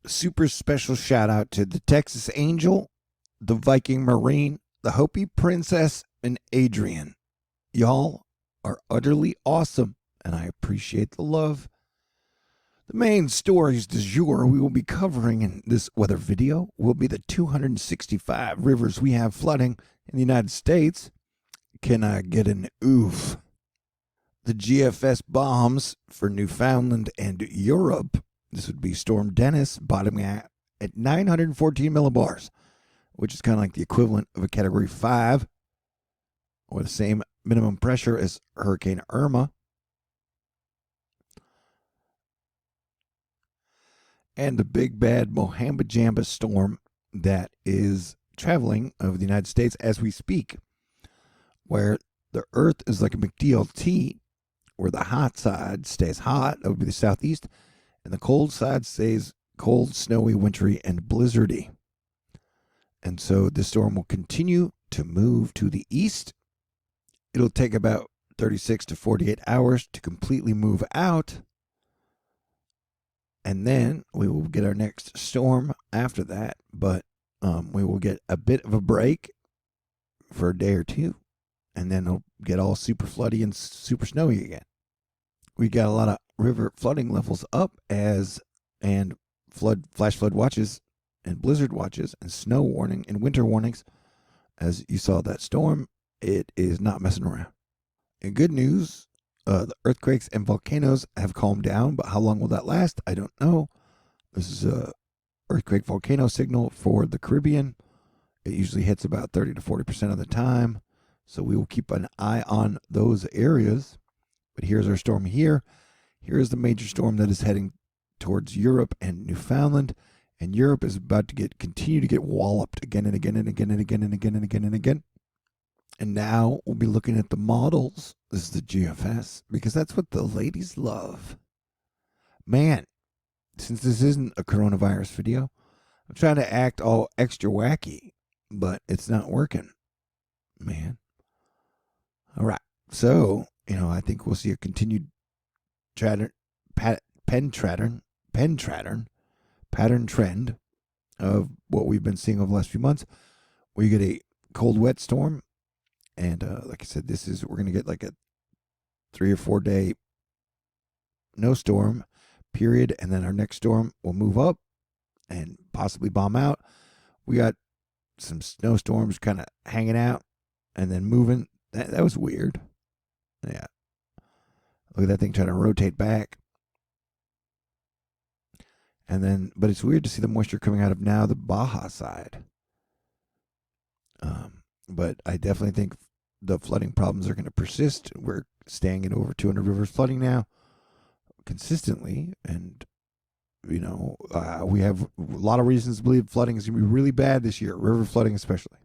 super special shout out to the Texas Angel, the Viking Marine, the Hopi Princess, and Adrian. Y'all are utterly awesome, and I appreciate the love. The main stories du jour we will be covering in this weather video will be the 265 rivers we have flooding in the United States. Can I get an oof? The GFS bombs for Newfoundland and Europe. This would be Storm Dennis bottoming at 914 millibars, which is kind of like the equivalent of a Category 5, or the same minimum pressure as Hurricane Irma. And the big bad Mohamba Jamba storm that is traveling over the United States as we speak, where the Earth is like a McDLT, where the hot side stays hot, that would be the southeast, and the cold side stays cold, snowy, wintry, and blizzardy. And so this storm will continue to move to the east. It'll take about 36 to 48 hours to completely move out. And then we will get our next storm after that, but we will get a bit of a break for a day or two, and then it'll get all super floody and super snowy again. We got a lot of river flooding levels up and flash flood watches and blizzard watches and snow warning and winter warnings. As you saw that storm, it is not messing around. And good news, the earthquakes and volcanoes have calmed down, but how long will that last? I don't know. This is a earthquake volcano signal for the Caribbean. It usually hits about 30 to 40% of the time, so we will keep an eye on those areas. But here's our storm here. Here's the major storm that is heading towards Europe and Newfoundland, and Europe is about to continue to get walloped again and again and again and again and again and again and again. And now we'll be looking at the models. This is the GFS, because that's what the ladies love. Man, since this isn't a coronavirus video, I'm trying to act all extra wacky, but it's not working. Man. All right. So, I think we'll see a continued pattern trend of what we've been seeing over the last few months, where you get a cold, wet storm. And like I said, we're going to get like a 3 or 4 day no storm period. And then our next storm will move up and possibly bomb out. We got some snowstorms kind of hanging out and then moving. That was weird. Yeah. Look at that thing trying to rotate back. And then, but it's weird to see the moisture coming out of now the Baja side. But I definitely think the flooding problems are going to persist. We're staying at over 200 rivers flooding now consistently. And, we have a lot of reasons to believe flooding is going to be really bad this year, river flooding especially.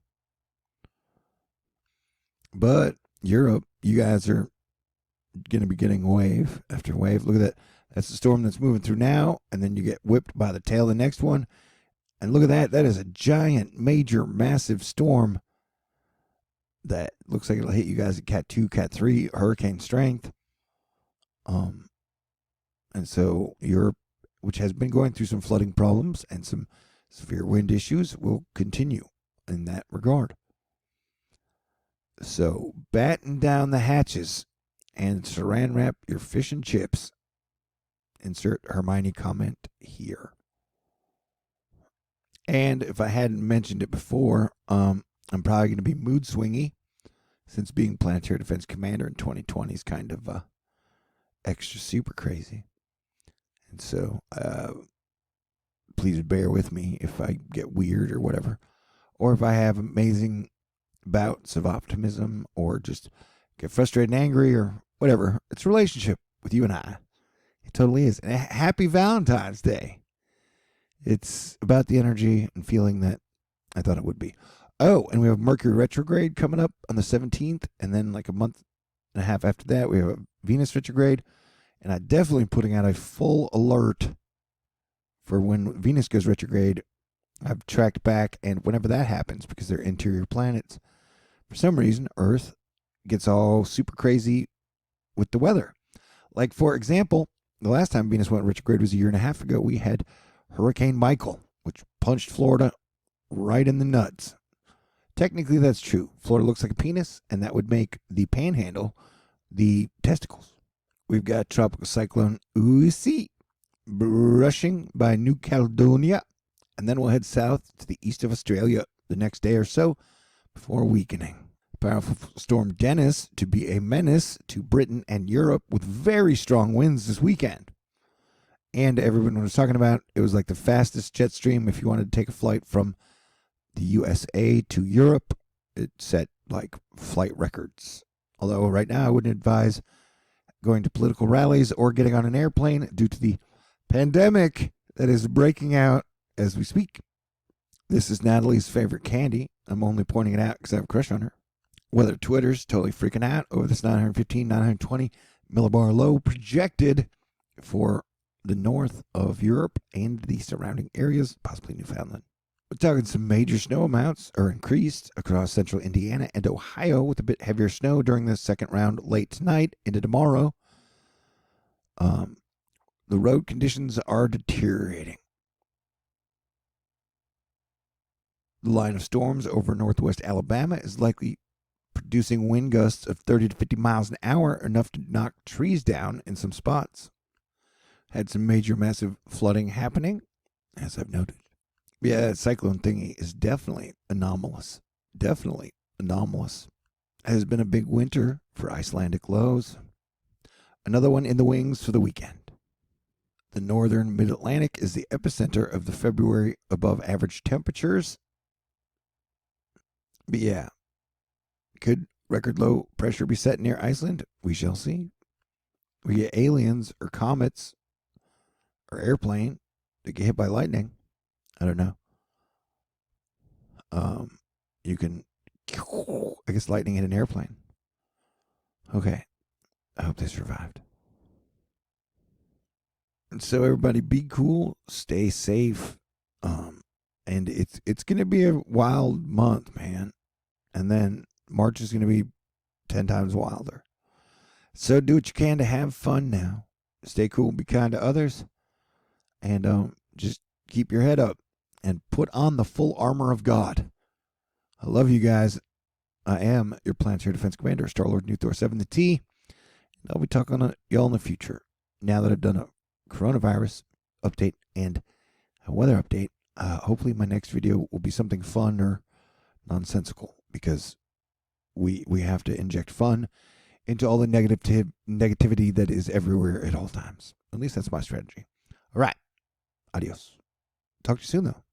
But Europe, you guys are going to be getting wave after wave. Look at that. That's the storm that's moving through now. And then you get whipped by the tail of the next one. And look at that. That is a giant, major, massive storm that looks like it'll hit you guys at Cat 2, Cat 3, hurricane strength. And so Europe, which has been going through some flooding problems and some severe wind issues, will continue in that regard. So batten down the hatches and saran wrap your fish and chips. Insert Hermione comment here. And if I hadn't mentioned it before, I'm probably going to be mood swingy, since being Planetary Defense Commander in 2020 is kind of extra super crazy. And so please bear with me if I get weird or whatever, or if I have amazing bouts of optimism or just get frustrated and angry or whatever. It's a relationship with you and I. It totally is. And happy Valentine's Day. It's about the energy and feeling that I thought it would be. Oh, and we have Mercury retrograde coming up on the 17th, and then like a month and a half after that, we have a Venus retrograde, and I'm definitely putting out a full alert for when Venus goes retrograde. I've tracked back, and whenever that happens, because they're interior planets, for some reason, Earth gets all super crazy with the weather. Like, for example, the last time Venus went retrograde was a year and a half ago. We had Hurricane Michael, which punched Florida right in the nuts. Technically, that's true. Florida looks like a penis, and that would make the panhandle the testicles. We've got Tropical Cyclone Uzi brushing by New Caledonia, and then we'll head south to the east of Australia the next day or so before weakening. Powerful storm Dennis to be a menace to Britain and Europe with very strong winds this weekend. And everyone was talking about, it was like the fastest jet stream if you wanted to take a flight from the USA to Europe. It set like flight records. Although right now I wouldn't advise going to political rallies or getting on an airplane due to the pandemic that is breaking out as we speak. This is Natalie's favorite candy. I'm only pointing it out because I have a crush on her. Weather Twitter's totally freaking out over this 915, 920 millibar low projected for the north of Europe and the surrounding areas, possibly Newfoundland. We're talking some major snow amounts are increased across central Indiana and Ohio with a bit heavier snow during the second round late tonight into tomorrow. The road conditions are deteriorating. The line of storms over northwest Alabama is likely producing wind gusts of 30 to 50 miles an hour, enough to knock trees down in some spots. Had some major massive flooding happening, as I've noted. Yeah, that cyclone thingy is definitely anomalous. Definitely anomalous. It has been a big winter for Icelandic lows. Another one in the wings for the weekend. The northern mid-Atlantic is the epicenter of the February above average temperatures. But yeah, could record low pressure be set near Iceland? We shall see. We get aliens or comets or airplane that get hit by lightning. I don't know. You can, I guess lightning hit an airplane. Okay. I hope they survived. And so everybody be cool, stay safe. And it's going to be a wild month, man. And then March is going to be 10 times wilder. So do what you can to have fun now. Stay cool, be kind to others. And just keep your head up and put on the full armor of God. I love you guys. I am your Planetary Defense Commander, Star-Lord New Thor 7 the T. And I'll be talking to y'all in the future. Now that I've done a coronavirus update and a weather update, hopefully my next video will be something fun or nonsensical, because we have to inject fun into all the negativity that is everywhere at all times. At least that's my strategy. All right. Adios. Talk to you soon, though.